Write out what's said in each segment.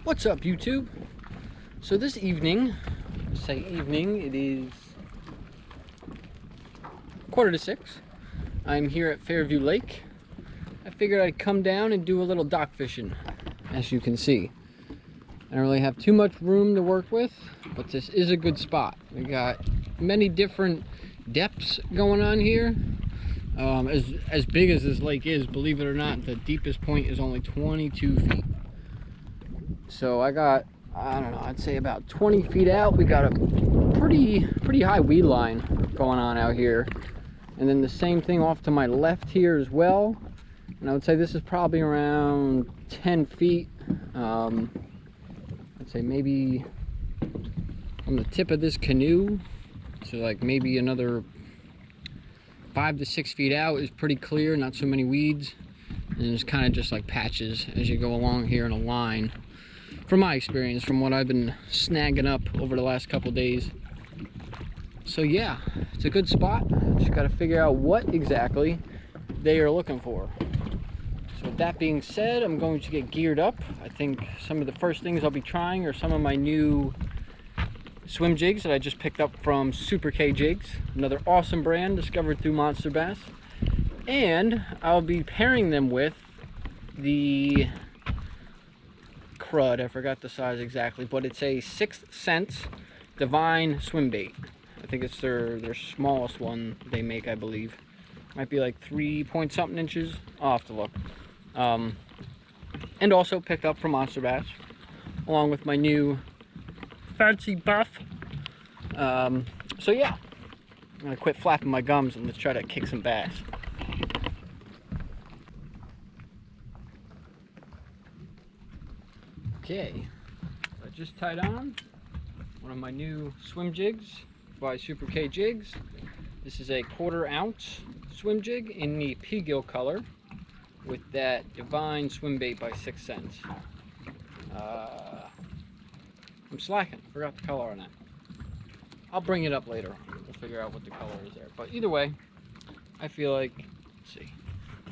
What's up, YouTube? So this evening, say evening, it is 5:45. I'm here at Fairview Lake. I figured I'd come down and do a little dock fishing. As you can see, I don't really have too much room to work with, but this is a good spot. We got many different depths going on here. As big as this lake is, believe it or not, the deepest point is only 22 feet. So I got, I don't know, I'd say about 20 feet out, we got a pretty high weed line going on out here. And then the same thing off to my left here as well. And I would say this is probably around 10 feet. I'd say maybe on the tip of this canoe. So like maybe another 5 to 6 feet out is pretty clear, not so many weeds. And it's kind of just like patches as you go along here in a line. From my experience, from what I've been snagging up over the last couple days. So yeah, it's a good spot. Just got to figure out what exactly they are looking for. So with that being said, I'm going to get geared up. I think some of the first things I'll be trying are some of my new swim jigs that I just picked up from Super K Jigs, another awesome brand discovered through Monster Bass. And I'll be pairing them with the crud, I forgot the size exactly, but it's a 6th Sense Divine swim bait. I think it's their smallest one they make, I believe. Might be like 3 point something inches. I'll have to look. And also picked up from Monster Bass, along with my new Fancy Buff. So yeah, I'm gonna quit flapping my gums and let's try to kick some bass. Okay, I just tied on one of my new swim jigs by Super K Jigs. This is a 1/4 ounce swim jig in the pea gill color with that Divine swim bait by 6th Sense. I'm slacking, forgot the color on that. I'll bring it up later. We'll figure out what the color is there. But either way, I feel like, let's see,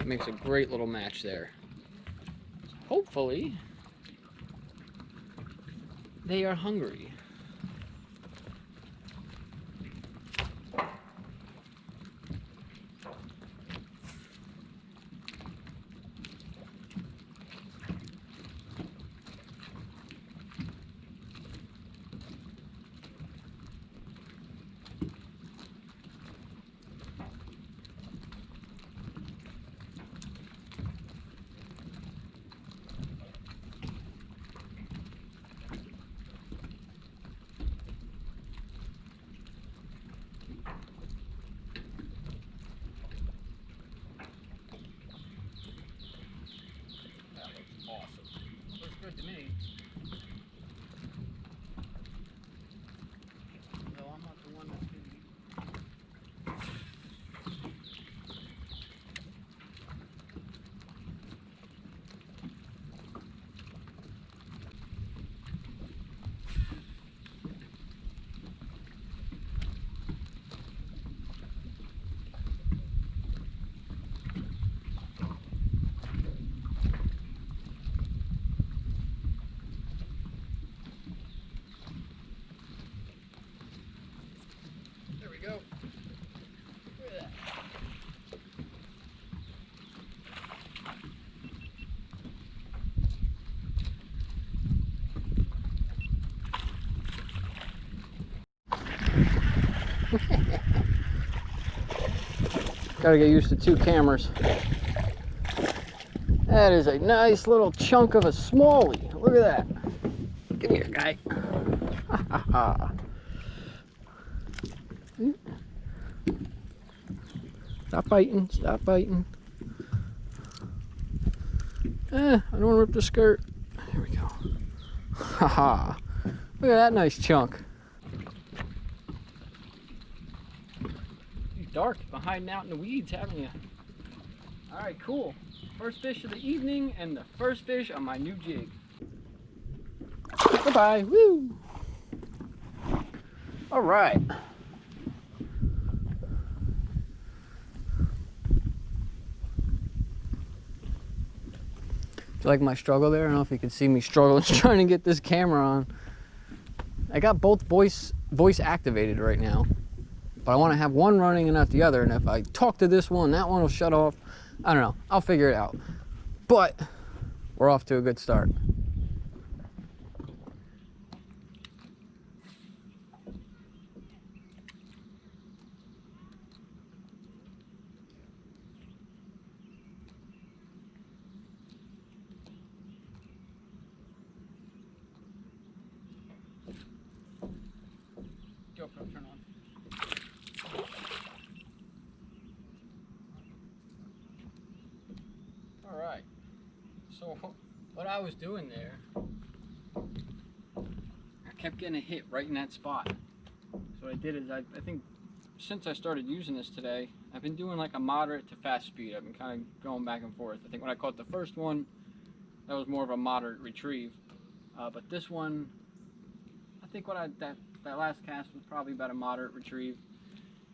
it makes a great little match there. So hopefully, they are hungry. Good to me. Though I'm not the one that's going go. Look at that. Gotta get used to 2 cameras. That is a nice little chunk of a smallie. Look at that. Come here, guy. Ha ha ha. Stop biting, stop biting. I don't want to rip the skirt. There we go. Haha. Look at that nice chunk. You're dark, you've been hiding out in the weeds, haven't you? Alright, cool. First fish of the evening and the first fish on my new jig. Bye-bye. Woo! Alright. you like my struggle there? I don't know if you can see me struggling trying to get this camera on. I got both voice activated right now, but I want to have one running and not the other. And if I talk to this one, that one will shut off. I don't know. I'll figure it out. But we're off to a good start. GoPro, turn on. All right. So what I was doing there, I kept getting a hit right in that spot. So what I did is I think since I started using this today, I've been doing like a moderate to fast speed. I've been kind of going back and forth. I think when I caught the first one, that was more of a moderate retrieve. But this one, I think that last cast was probably about a moderate retrieve.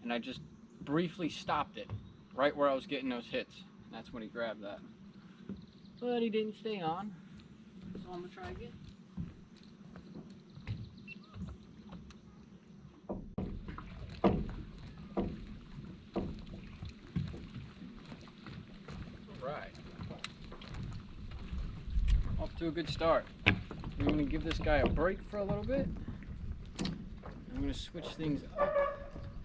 And I just briefly stopped it right where I was getting those hits. And that's when he grabbed that. But he didn't stay on. So I'm gonna try again. Alright. Off to a good start. I'm gonna give this guy a break for a little bit. I'm gonna switch things up.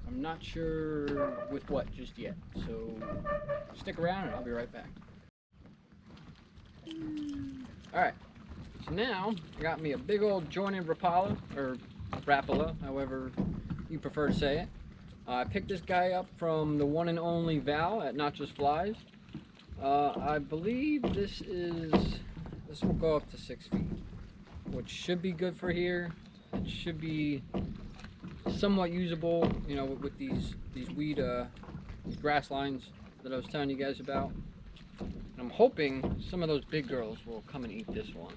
I'm not sure with what just yet. So stick around and I'll be right back. Alright. So now I got me a big old jointed Rapala, or Rapala, however you prefer to say it. I picked this guy up from the one and only Val at Not Just Flies. I believe this will go up to 6 feet, which should be good for here. It should be somewhat usable, you know, with these weed, these grass lines that I was telling you guys about. And I'm hoping some of those big girls will come and eat this one.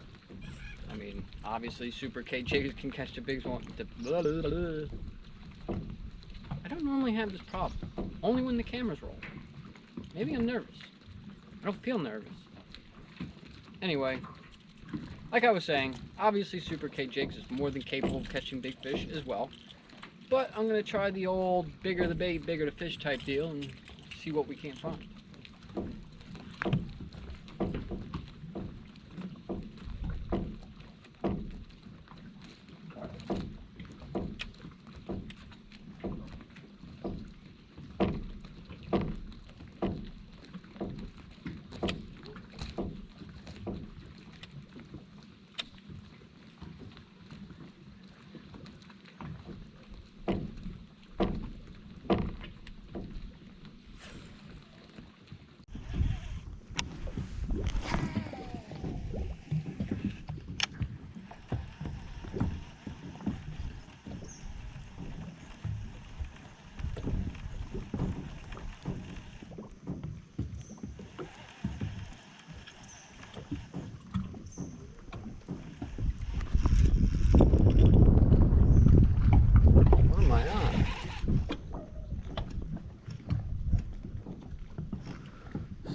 I mean, obviously Super K jigs can catch the big one. I don't normally have this problem, only when the cameras roll. Maybe I'm nervous. I don't feel nervous. Anyway, like I was saying, obviously Super K Jigs is more than capable of catching big fish as well. But I'm going to try the old bigger the bait, bigger the fish type deal and see what we can find.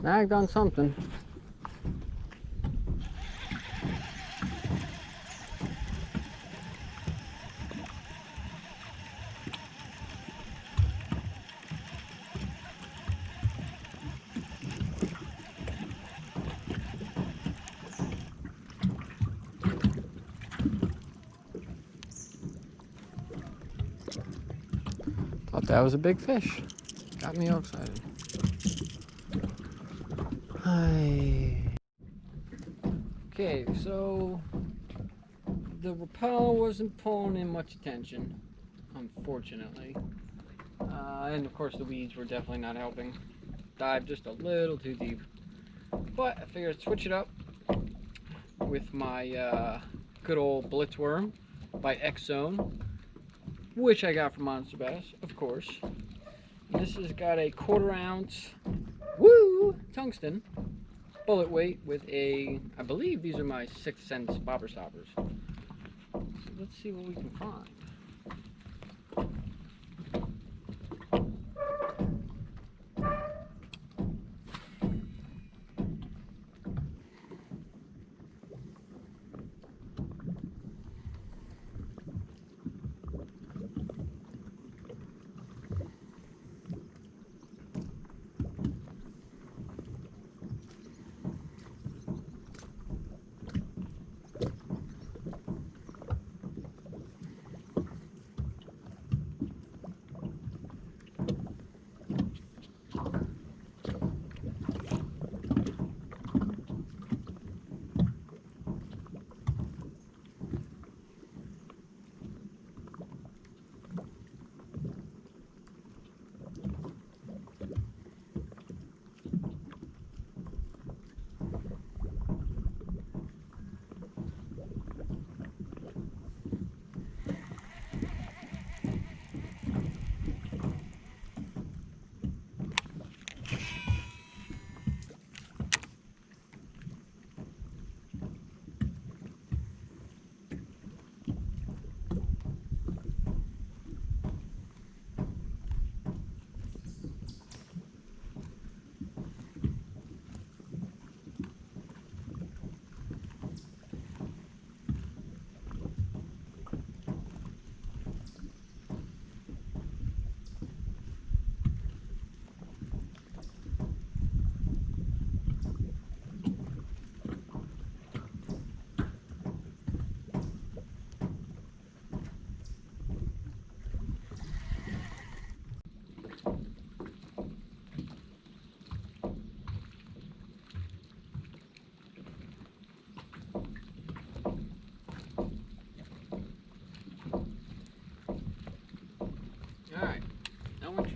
Snagged on something. Thought that was a big fish. Got me all excited. Hi. Okay, so the Rapala wasn't pulling in much attention, unfortunately. And of course the weeds were definitely not helping. Dived just a little too deep. But I figured I'd switch it up with my good old Blitzworm by X-Zone, which I got from Monster Bass, of course. And this has got a 1/4 ounce, woo, tungsten bullet weight with a, I believe these are my 6th Sense bobber stoppers. So let's see what we can find.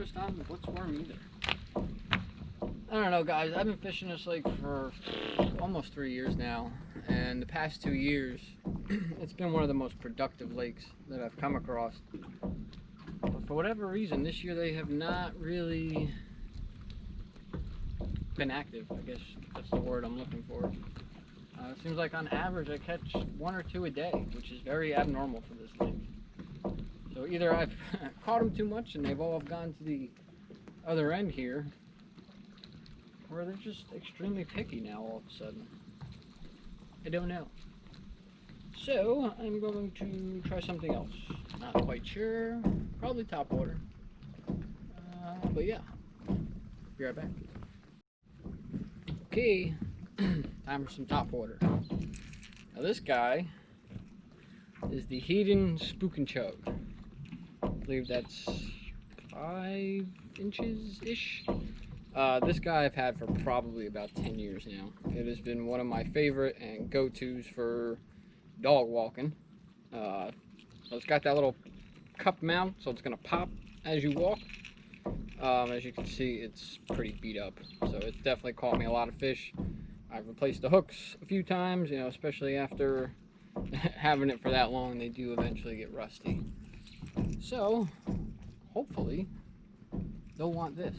first time with what's worm either. I don't know, guys. I've been fishing this lake for almost 3 years now, and the past 2 years, it's been one of the most productive lakes that I've come across. But for whatever reason, this year they have not really been active. I guess that's the word I'm looking for. It seems like on average I catch 1 or 2 a day, which is very abnormal for this lake. So either I've caught them too much and they've all gone to the other end here, or they're just extremely picky now all of a sudden. I don't know. So I'm going to try something else. Not quite sure. Probably topwater. But yeah, be right back. Okay, time for some topwater. Now this guy is the Heddon Spook and Chug. I believe that's 5 inches-ish. This guy I've had for probably about 10 years now. It has been one of my favorite and go-tos for dog walking. So it's got that little cup mount, so it's gonna pop as you walk. As you can see, it's pretty beat up, so it's definitely caught me a lot of fish. I've replaced the hooks a few times, you know, especially after having it for that long, they do eventually get rusty. So, hopefully, they'll want this.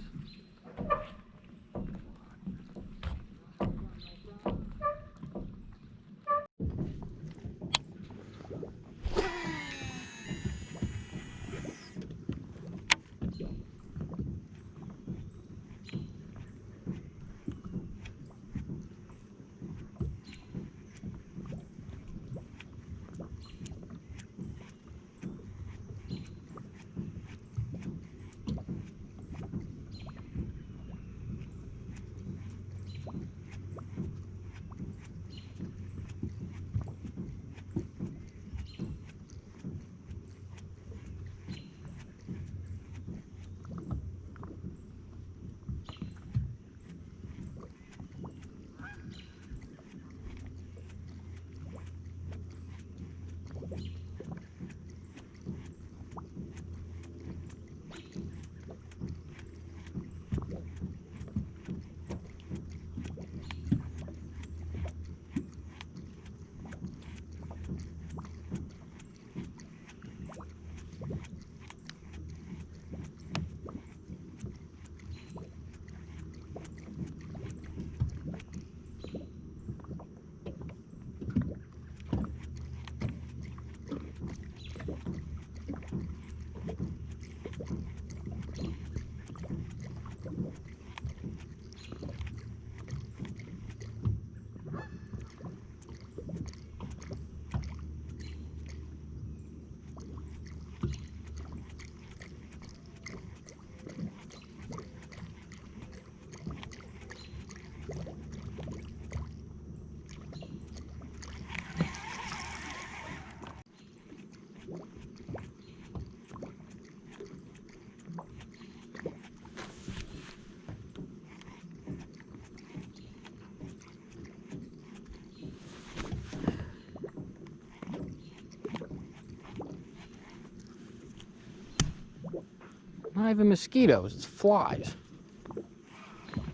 Not even mosquitoes, it's flies.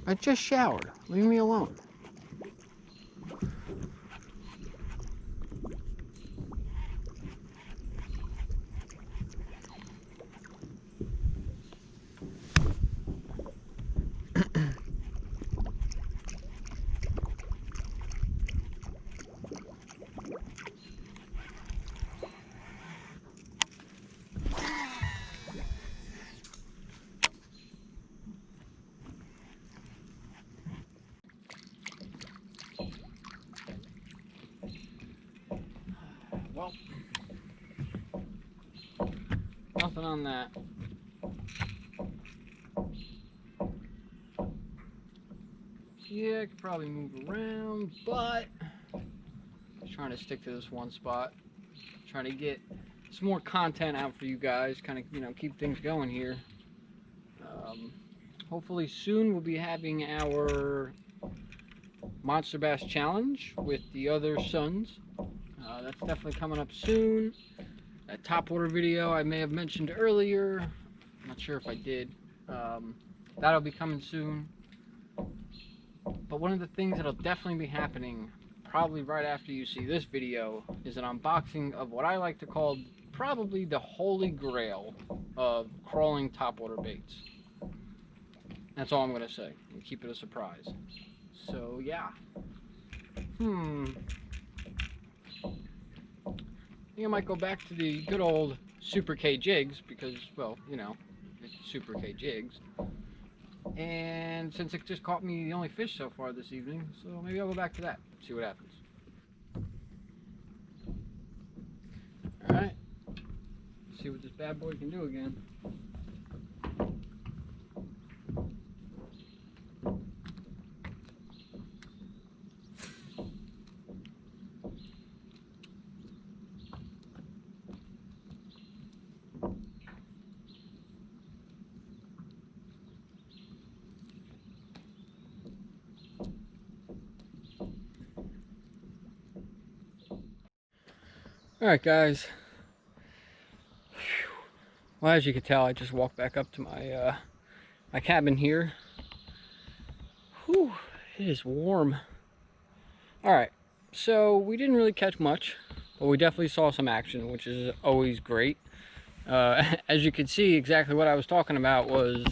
I just showered. Leave me alone. Well, nothing on that. Yeah, I could probably move around, but I'm trying to stick to this one spot. Trying to get some more content out for you guys, kind of, you know, keep things going here. Hopefully soon we'll be having our Monster Bass Challenge with the other sons. That's definitely coming up soon. That topwater video I may have mentioned earlier. I'm not sure if I did. That'll be coming soon. But one of the things that'll definitely be happening probably right after you see this video is an unboxing of what I like to call probably the holy grail of crawling topwater baits. That's all I'm going to say, and keep it a surprise. So yeah. I think I might go back to the good old Super K jigs because, well, you know, it's Super K jigs. And since it just caught me the only fish so far this evening, so maybe I'll go back to that, see what happens. Alright, see what this bad boy can do again. Alright guys, well, as you can tell, I just walked back up to my my cabin here. Whew, it is warm. Alright, so we didn't really catch much, but we definitely saw some action, which is always great. As you can see, exactly what I was talking about was,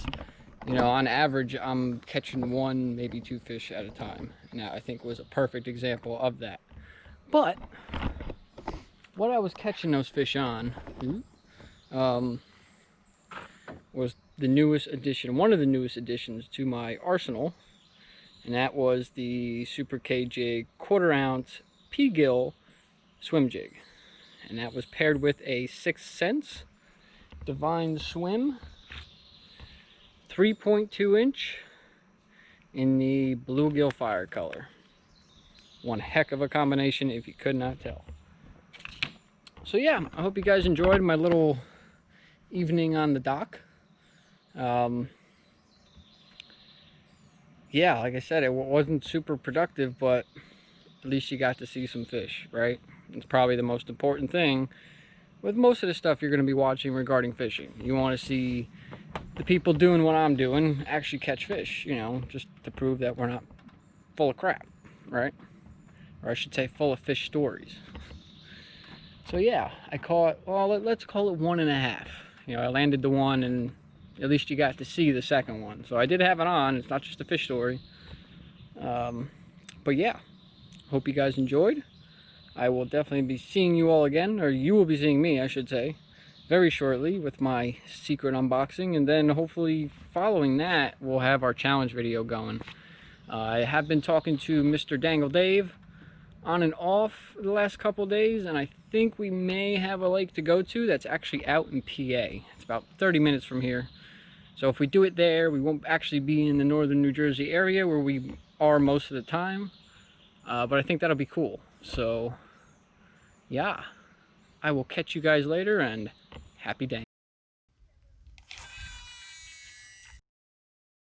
you know, on average, I'm catching 1, maybe 2 fish at a time. Now, I think was a perfect example of that. But what I was catching those fish on was the newest addition, one of the newest additions to my arsenal, and that was the Super K jig 1/4 ounce P-Gill swim jig, and that was paired with a 6th Sense Divine Swim 3.2 inch in the bluegill fire color. One heck of a combination if you could not tell. So yeah, I hope you guys enjoyed my little evening on the dock. Yeah, like I said, it wasn't super productive, but at least you got to see some fish, right? It's probably the most important thing with most of the stuff you're going to be watching regarding fishing. You want to see the people doing what I'm doing actually catch fish, you know, just to prove that we're not full of crap, right? Or I should say full of fish stories. So yeah, I caught, well, let's call it 1.5. You know, I landed the one, and at least you got to see the second one. So I did have it on. It's not just a fish story. But yeah, hope you guys enjoyed. I will definitely be seeing you all again, or you will be seeing me, I should say, very shortly with my secret unboxing. And then hopefully following that, we'll have our challenge video going. I have been talking to Mr. Dangle Dave on and off the last couple days, and I think we may have a lake to go to that's actually out in PA. It's about 30 minutes from here. So if we do it there, we won't actually be in the northern New Jersey area where we are most of the time. But I think that'll be cool. So yeah, I will catch you guys later, and happy day.